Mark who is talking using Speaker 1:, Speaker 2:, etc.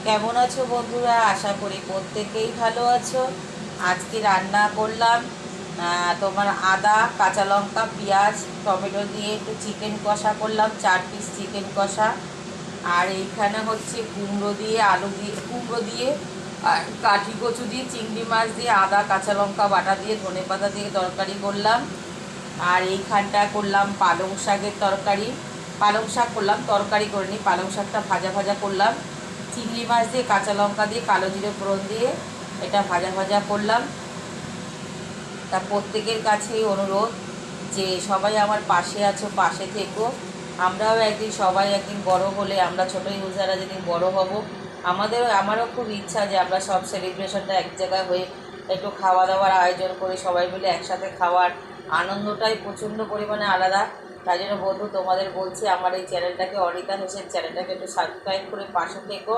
Speaker 1: কেমন আছো বন্ধুরা? আশা করি প্রত্যেকেই ভালো আছো। আজকে রান্না করলাম তোমার আদা, কাঁচা লঙ্কা, পেঁয়াজ, টমেটো দিয়ে একটু চিকেন কষা করলাম, 4 পিস চিকেন কষা। আর এইখানে হচ্ছে কুমড়ো দিয়ে, আলু দিয়ে, কুমড়ো দিয়ে আর কাঠি কচু দিয়ে, চিংড়ি মাছ দিয়ে, আদা কাঁচা লঙ্কা বাটা দিয়ে, ধনেপাতা দিয়ে তরকারি করলাম। আর এইখানটা করলাম পালং শাকের তরকারি। পালং শাক করলাম, তরকারি করিনি, পালং শাকটা ভাজা ভাজা করলাম। চিংড়ি মাছ দিয়ে, কাঁচা লঙ্কা দিয়ে, কালো জিরে ফোড়ন দিয়ে এটা ভাজা ভাজা করলাম। তা প্রত্যেকের কাছেই অনুরোধ যে সবাই আমার পাশে আছো, পাশে থেকো। আমরাও একদিন, সবাই একদিন বড় হলে, আমরা ছোটো ইউজাররা যেদিন বড় হব, আমারও খুব ইচ্ছা যে আমরা সব সেলিব্রেশনটা এক জায়গায় হয়ে একটু খাওয়া দাওয়ার আয়োজন করে সবাই মিলে একসাথে খাওয়ার আনন্দটাই প্রচণ্ড পরিমাণে আলাদা। তাই জন্য বন্ধু, তোমাদের বলছি আমার এই চ্যানেলটাকে, অনিতা হোসেন চ্যানেলটাকে একটু সাবস্ক্রাইব করে পাশে থেকো।